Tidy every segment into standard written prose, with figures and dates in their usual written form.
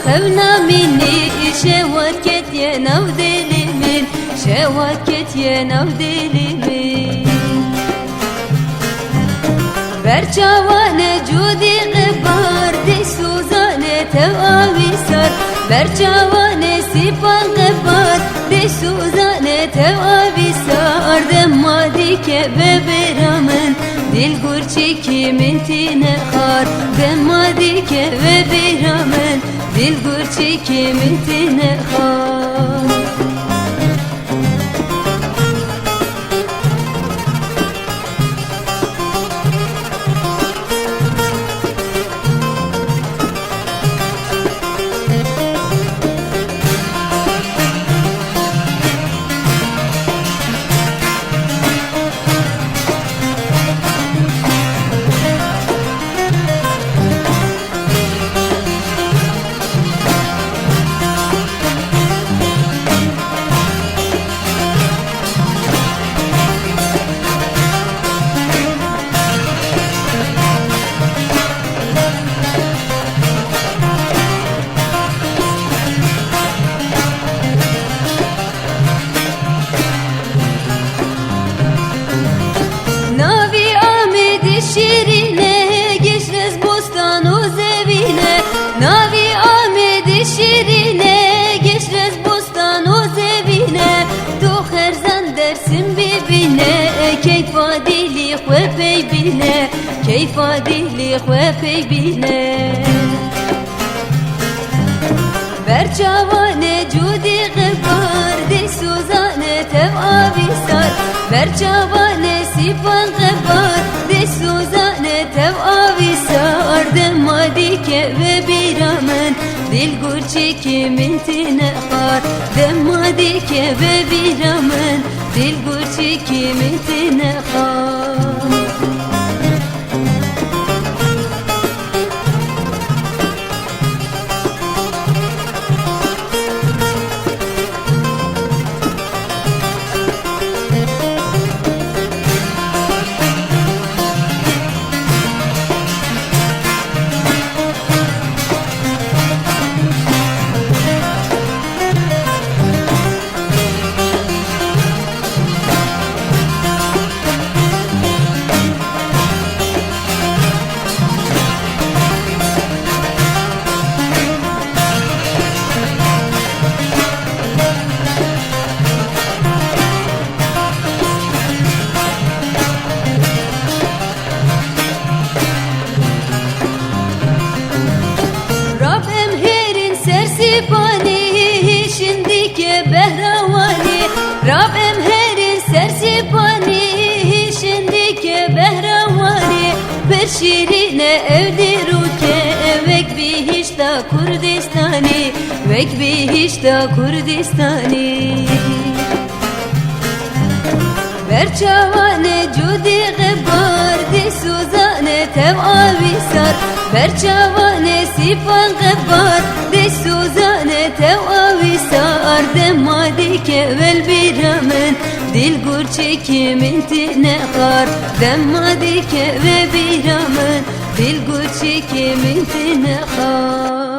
خفنا مني شوكت يا نودل من شوكت يا نودل من برچاوانه جودی غبار دی سوزانه تواوی سر برچاوانه سیپان غبار دی سوزانه تواوی سر دمادی که ببرامن دل گرچی کی من تینه خار دمادی که ببرامن دل گرچی کی من تینه خار şirine geçrez bostan o zevine Navi Ahmet şirine geçrez bostan o zevine Tu herzan dersin bibine keyfa dili xwe peybine keyfa dili xwe peybine Berçavane cudi gıbar de suzane tev avisar Berçavane sipan gıbar de suzane tev avisar Demadike ve biramen dil gurçi kimin tine khar Demadike ve biramen dil gurçi kimin tine khar Rabbim herin sersipani şimdiki behravani bir şirine evdiruke vek bihişta Kurdistani vek bihişta Kurdistani Berçavane cudi gıbar di suzane tev avisar Berçavane sipan gıbar di suzane tev avisar Demadike vel biramen dil gurçi kimin tine khar Demadike ve biramen dil gurçi kimin tine khar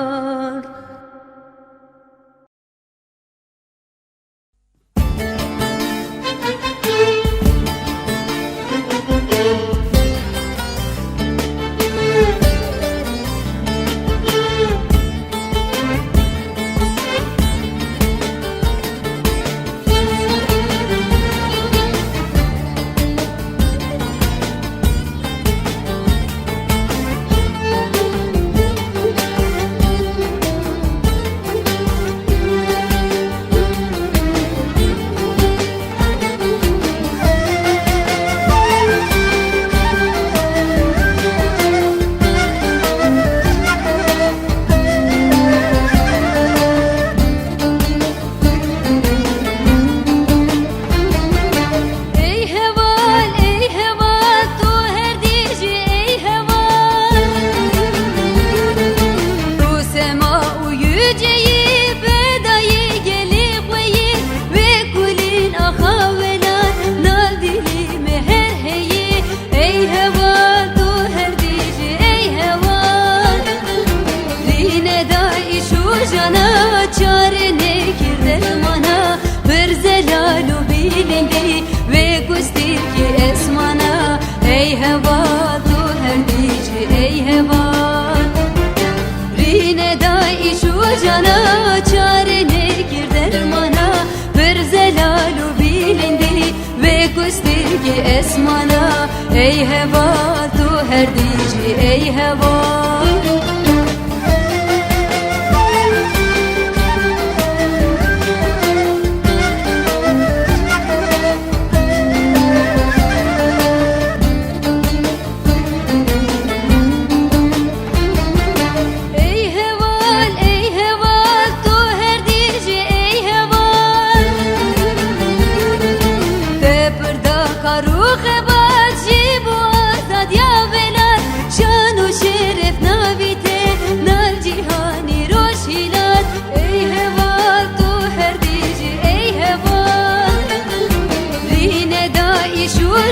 jana çare nekir dermana bir zelalu bilindi ve gustir ki esmana ey heva tu her dici ey heva rine dai şu jana çare nekir dermana bir zelalu bilindi ve gustir ki esmana ey heva tu her dici ey heva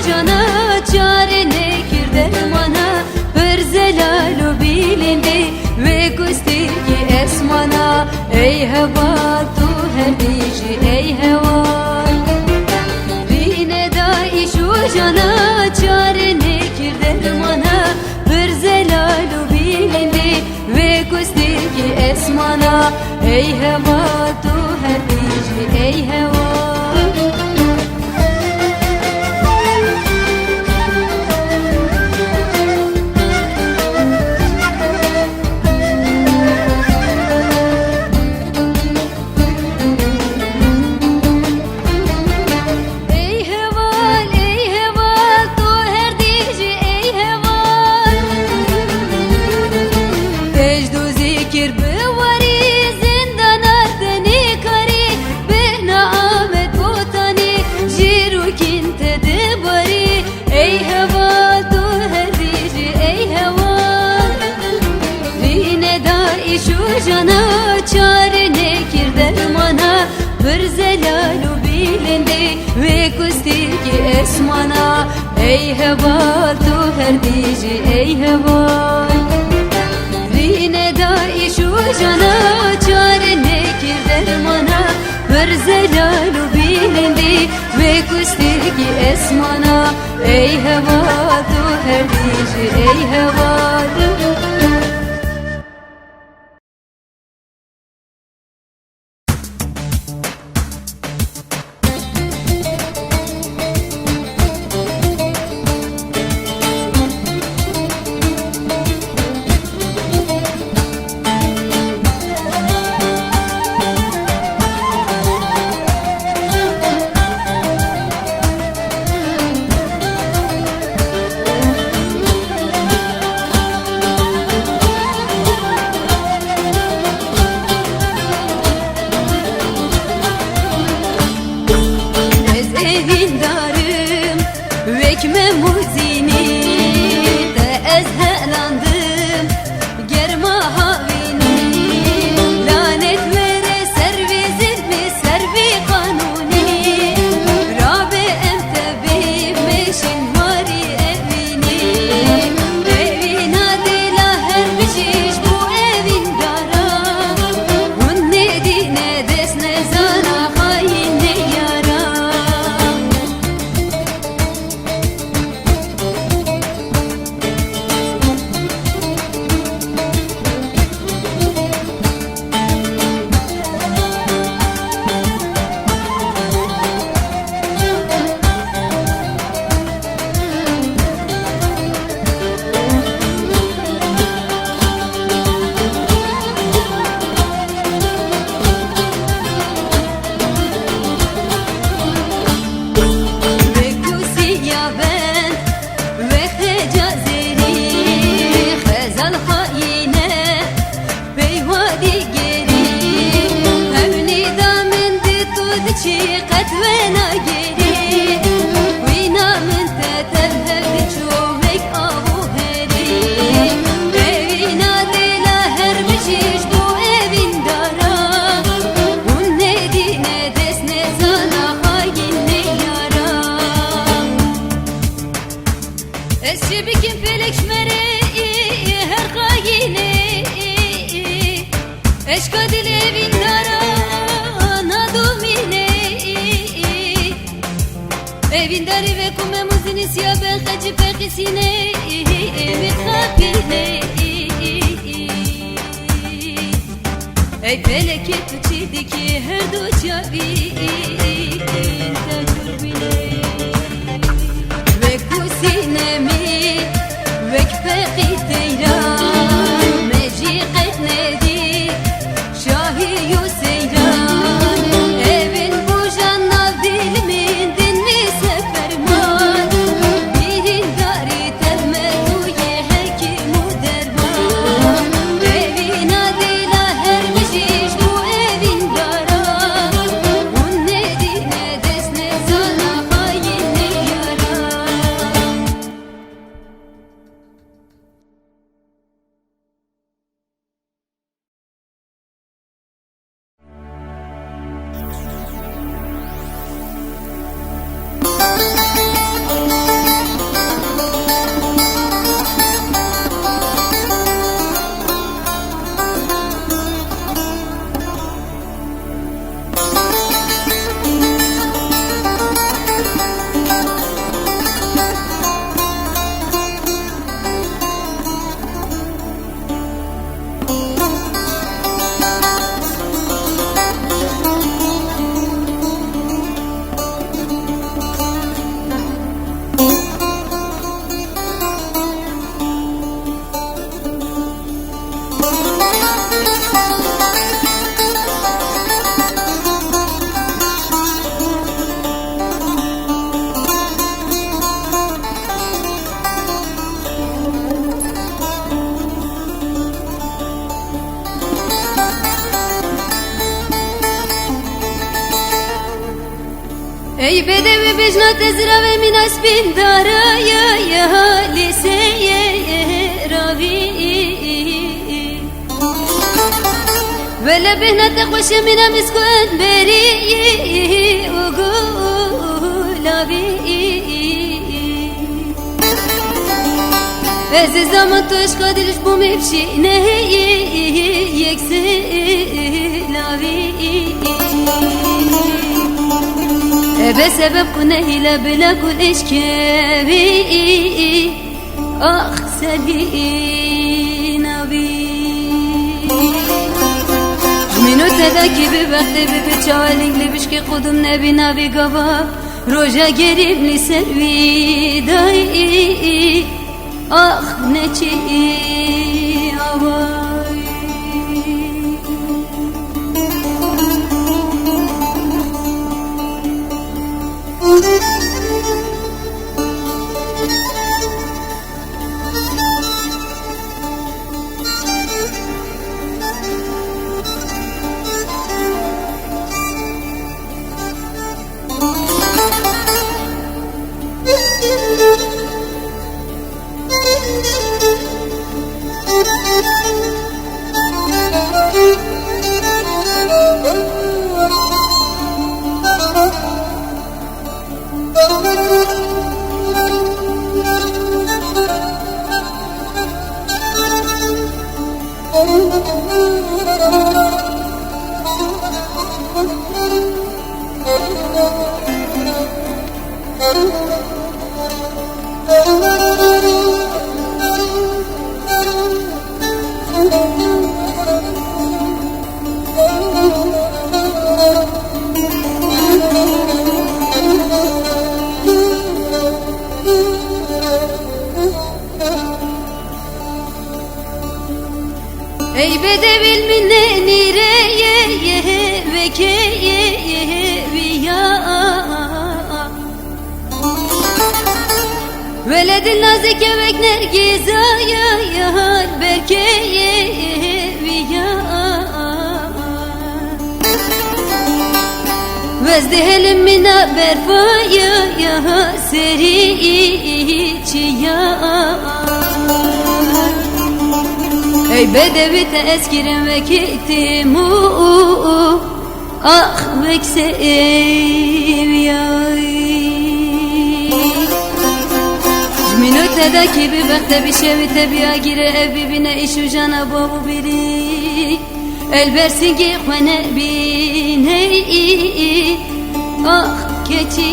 jana çare nekir dermana bir zelalu bilindi ve gustir ki esmana ey heva tu her dici ey heva rine dai şu jana çare nekir dermana bir zelalu bilindi ve gustir ki esmana ey heva tu her dici ey heva jana çare nekir dermana bir zelalu bilindi ve gustir ki esmana ey heva tu her dici ey heva rine dai şu jana çare nekir dermana bir zelalu bilindi ve gustir ki esmana ey heva tu her dici ey heva Vekme muzini de ez helandım germa havini lanet vere servizit mi servi kanuni rabe em tebib meşin mari evini evina dila her bişiş bu evin dara hun ne dine desne zana hain ne yara Esçi bikin felek şmeri her kay evin dari ve kume muzini siyah ben kaçı pekisine mithabine ey feleket uçidi ki her duçavi ve kusinemi ve kpeki teyran meci qetnedi şahi yuseyran evin bu canna dilimin dinmi seferman birin dari tevmetuye hekimu derman evin adıyla her meciş bu evin dara un nedine desne sana hainli yara. Ey bedevi bejnat ezra ve minas bindara ya liseye ravi ve le behnat khoşe mina miskun beri ugulavi ez zaman to eşka diliş bu mevşi ne yekse lavi ebe sebep kune ile bile kul eşkevi ah selin abi minute gibi vakti bir çavalingli bişki kudum nebi navi gava roja gerimli selvi dai ah neçi avay Ey bedevil minne nireye vekeye viya Veledin nazike vek nergizaya yahal berkeye viya Vezdehelim mina berfaya ya seri çiya Ey bedevi teskirin ve kitimu ah veksev yay Minutedeki bir vakte bir şevite bir agire ev bibine işu cana babu biri El bersin ki khane bine ah keçi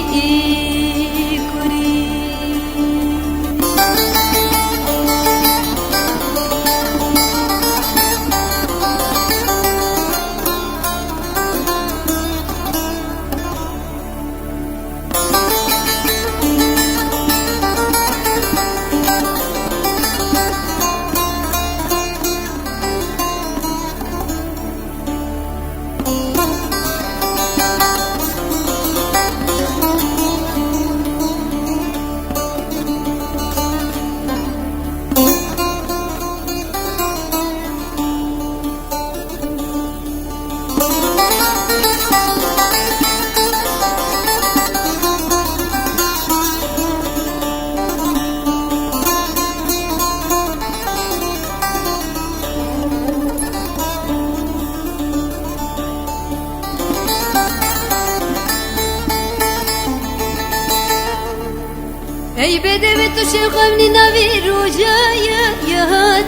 ای بدوی تو شیخم ناوی روجای یا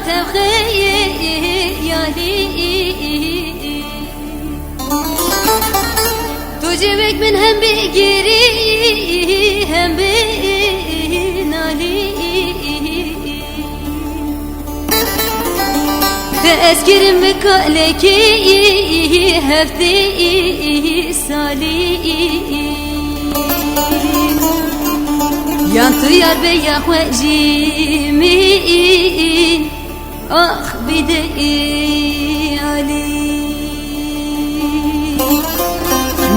تخیالی تو جوک من هم بگیری هم بنالی تأذكرم بكالكي هفتي سالي يان طيار بيا خواجيمين اخ بدئي علي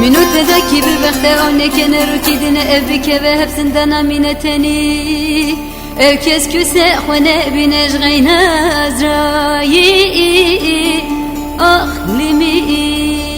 منو تذكي بالبخت عنك نروكي دنا ابك بهب سندنا منتني كس كسا خنا بنج غينا زراي اخ لميرني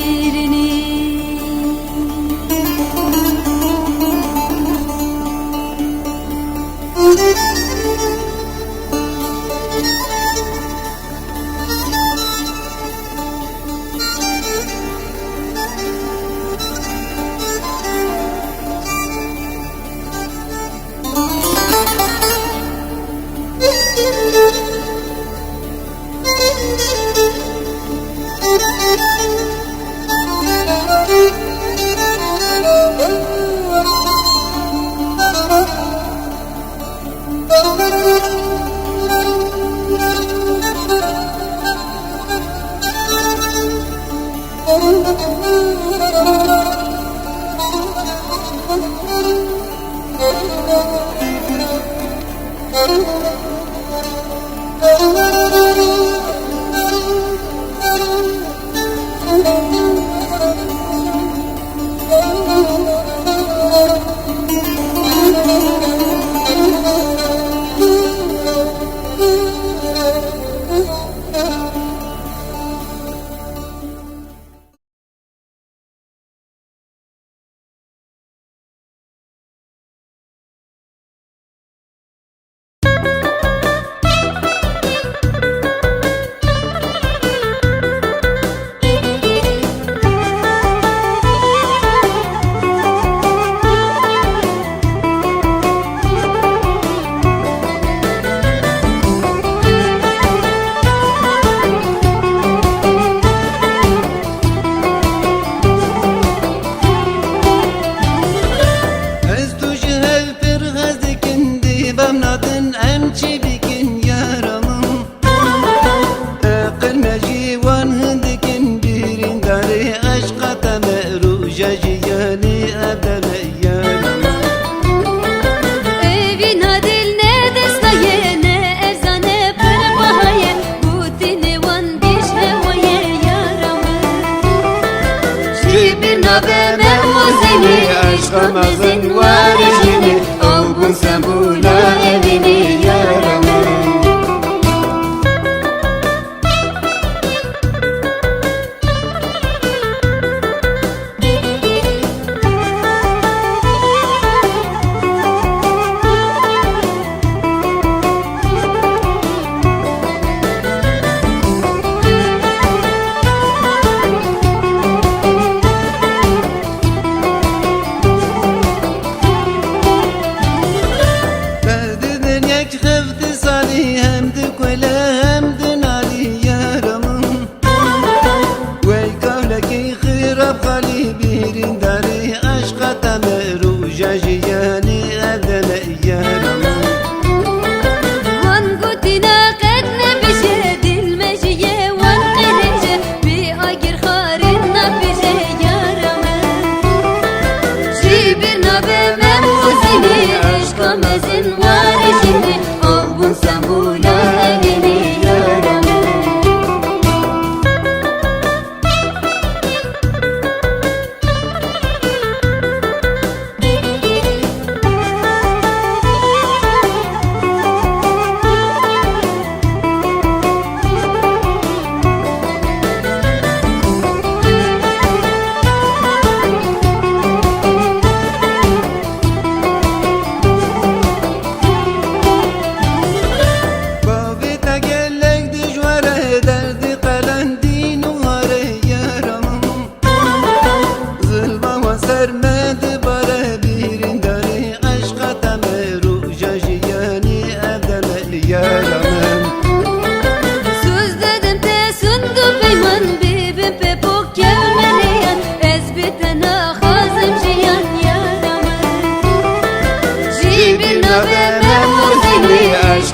Ramazan varişini Olgun sen bula evini yaramın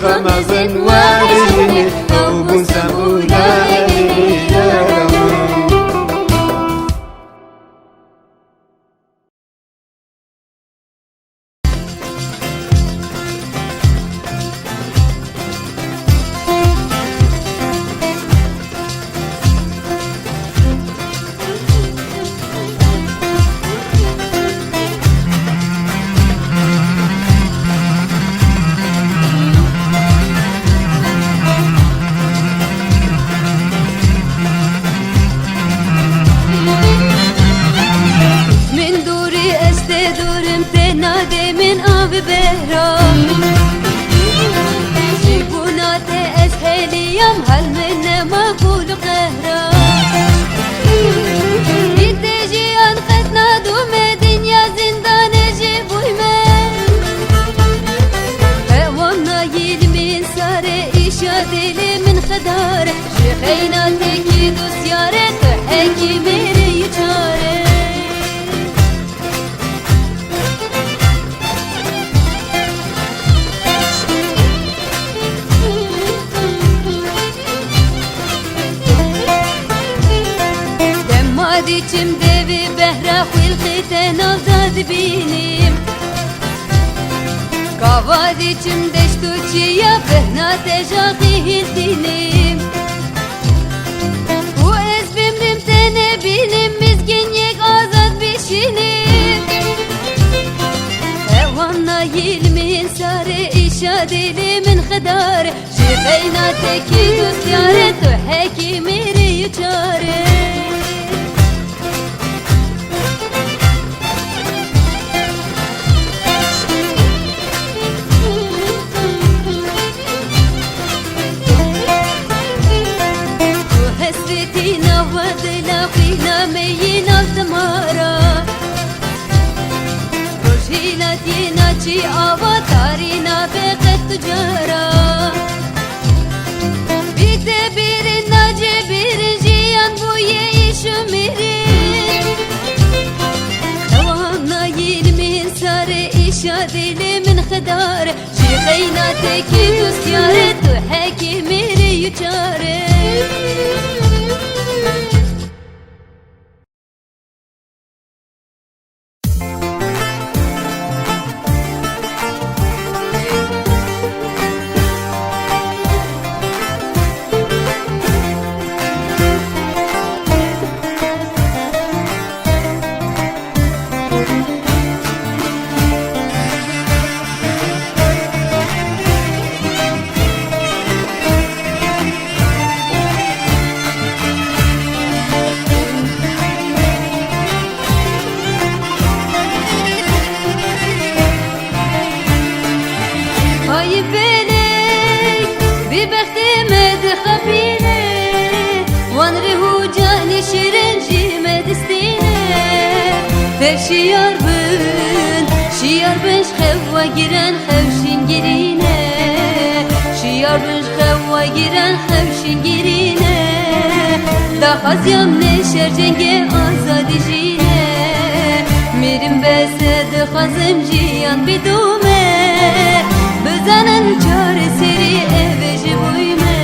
خمزن وارجني أو بن سبولا أبني يارمو من آب بهرام جيبونات أسهليام هل من مقول قهرام يتجي أنقذنا دوم دنيا زندان جيبوي من هوانا يلمين سار إشادلي من خدار شيخينا تكي دوسيارة حكي ميري يجارة ديچم devi behra xilqite navdad binim Kava diçim deştu çiya behna tejahi hildinim Bu ezbimdim tene binim mizgin yek azad bişinim Evanna yilmin sare işa dilimin khadar Şifeyna teki düstyare tu hekimiri yuçare مين التمارا رجيلتنا چي آواتارينا بقت تجارا بيت بيرن ناجي بيرن جيان بويه يشميرين خوانا يلمين سار إشا دلي من خدار شيخينا تكي دوسيارة تو حكي ميري يجارة شيار بن خوا جيران خوشين جرينا شيار بن خوا جيران خوشين جرينا دا خزيام نشر جنگ آزادي جينا ميرم بس دخزم جيان بدومه بزنن چار سري اوج بويمه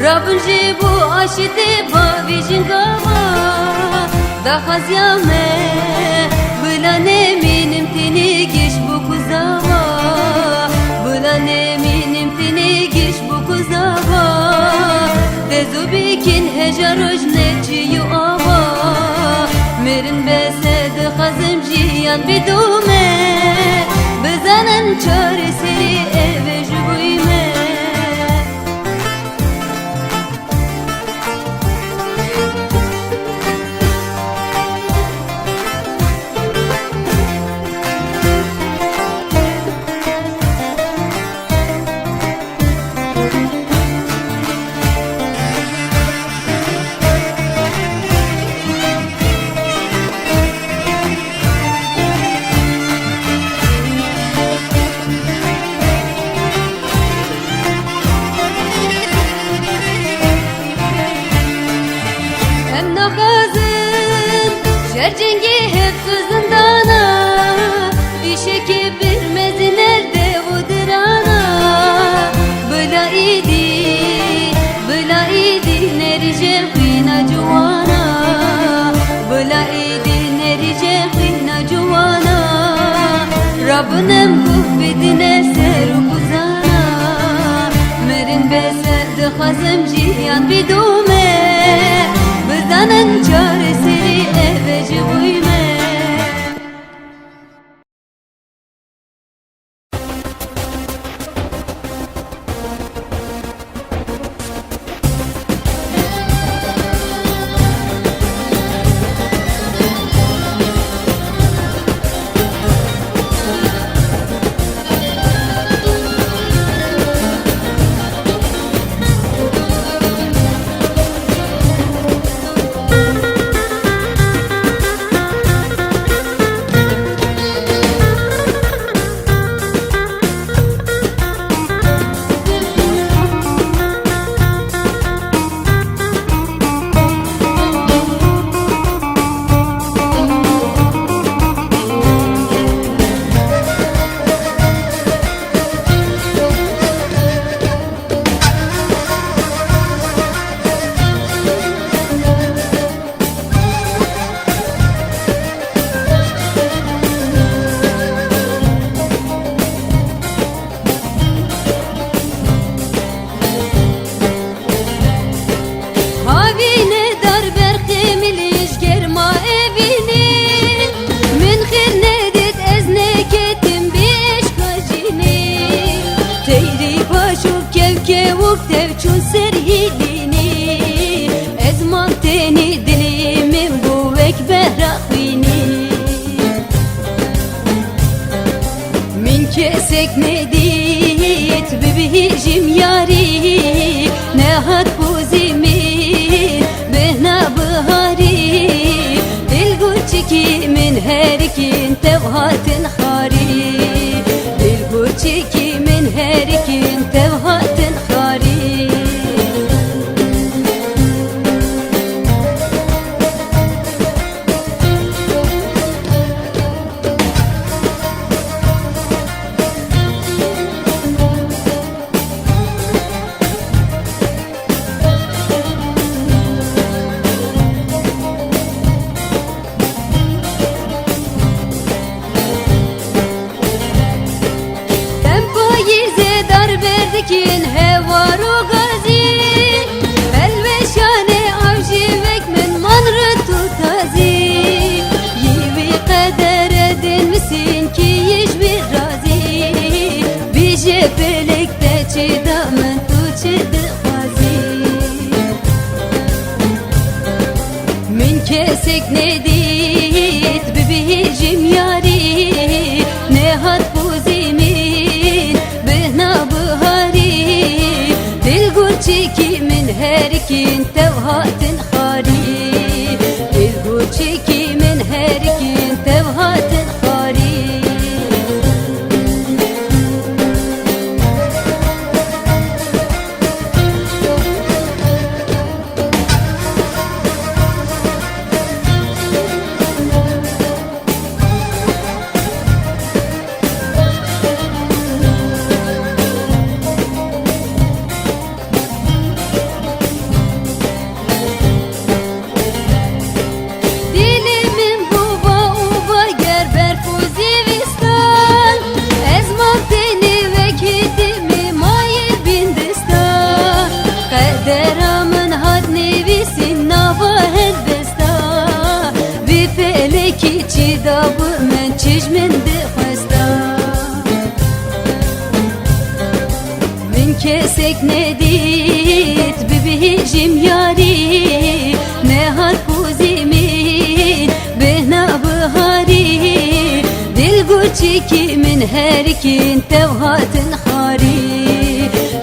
Rabunji bu aşite bavijin gava da xazyame bulane minim tini giş bu kuzava bulane minim tini giş bu kuzava dezubikin hejaroj neçiyu ava merin besed xazım jiyan bidume bezanen çare seri eve jubuyme hep zindana işe ki bilmez nerede vudrana Bıla idi nerice khina juana Bıla idi nerice khina juana Rabbinem gufidine seru kuzana Merin beser de khazem jiyan bidume Bızanen çaresini eveci buyme Tevçun serhilini Ezman teni dilimin bu ekberahvini Min kesek nedit bibihicim yari Nehat buzimin behna bihari Dilguçiki min herikin tevhatin khari Dilguçiki min herikin tevhatin khari Kin hevaru gazi Elveşane avjivek min manrıtu tazi Yivi kader edin misin ki yicbir razi Bije felekte çidamen tu çidi gazi Min kesek nedit bibihicim yari Nehat buzimin behna Dilguçiki min herikin tevhatin khari Dilguçiki min herikin tevhatin khari Çidabı men çijmin de xwesta Min kesek nedit bibihicim yari Nehat buzimin behna bihari Dilguçiki min herikin tevhatin khari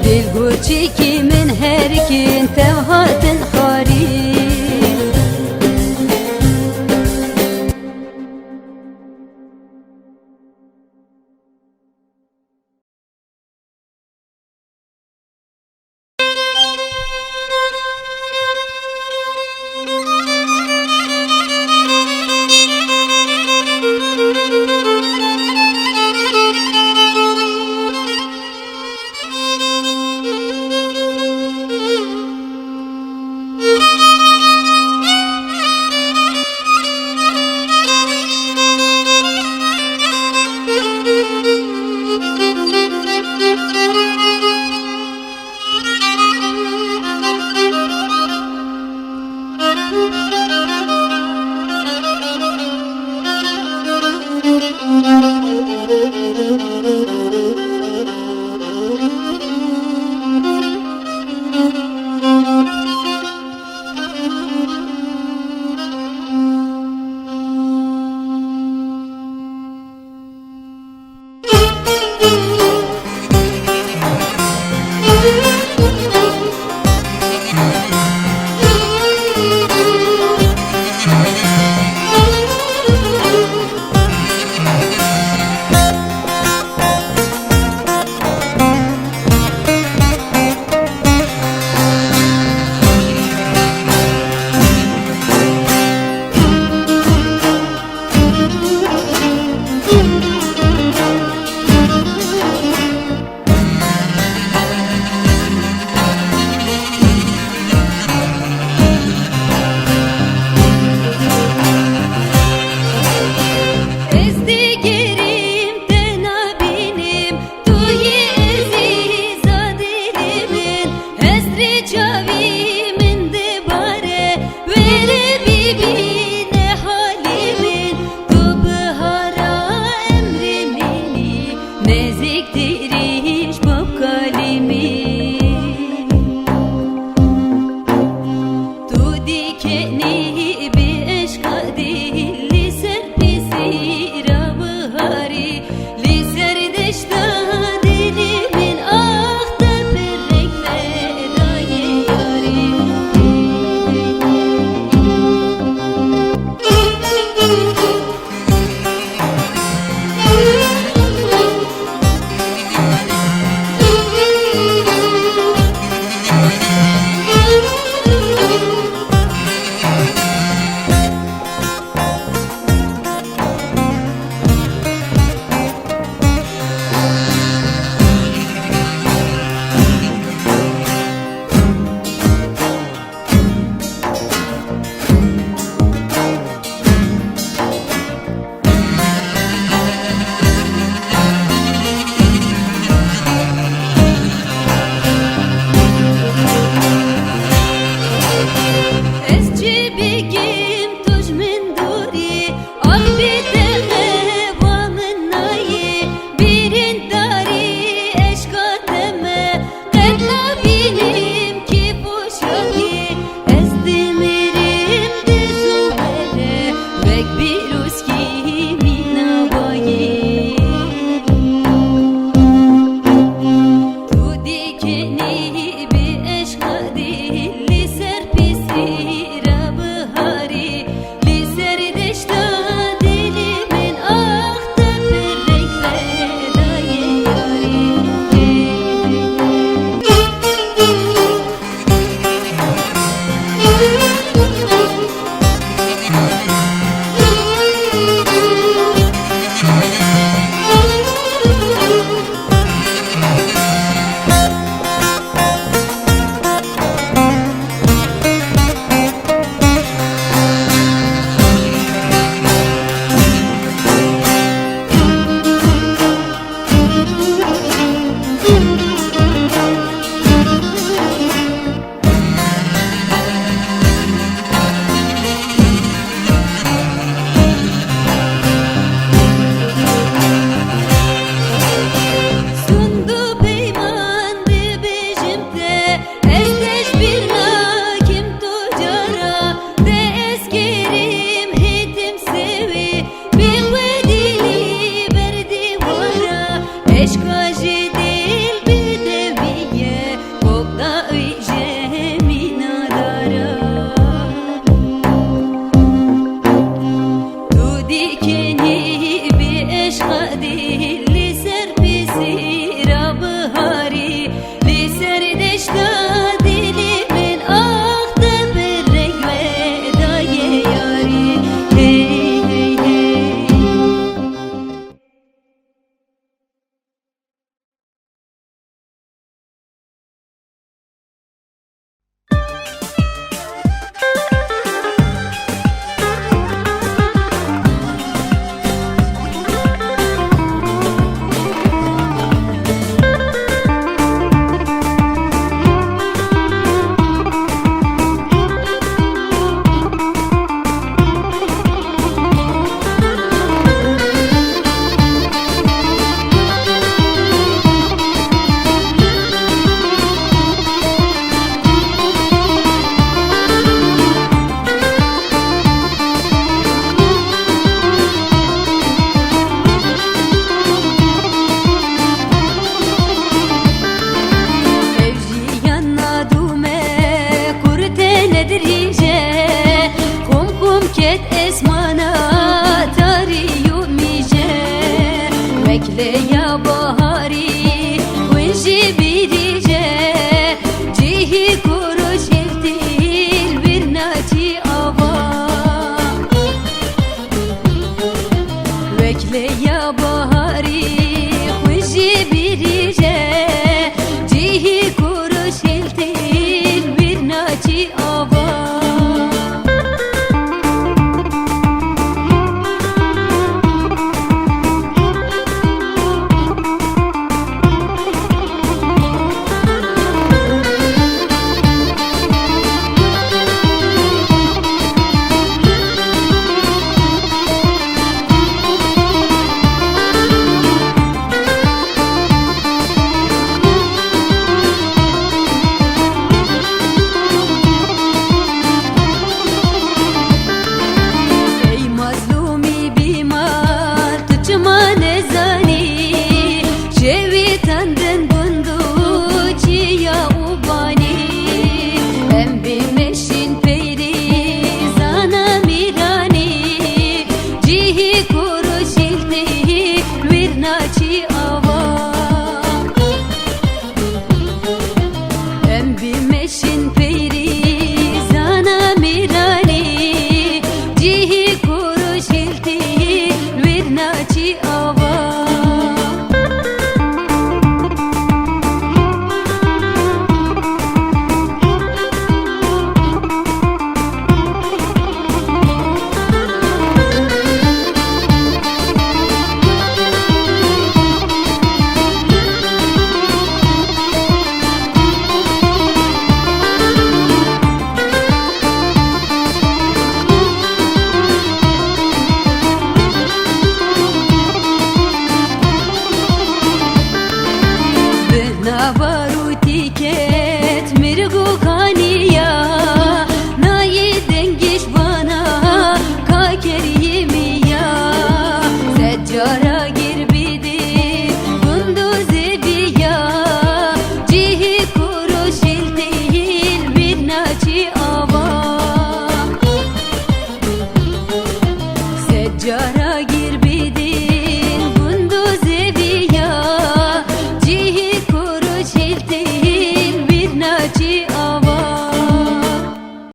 Dilguçiki min herikin tevhatin khari کنی بی عشق دی لسر پیسی را بهاری لسر دشتا دلی من آخت بر رنگ دای یاری هی هی هی يا بهاري وجي بيريجه جيه كروش التيل برناتي أبا وكلي يا بهاري وجي بيريجه جيه كروش التيل برناتي أبا Over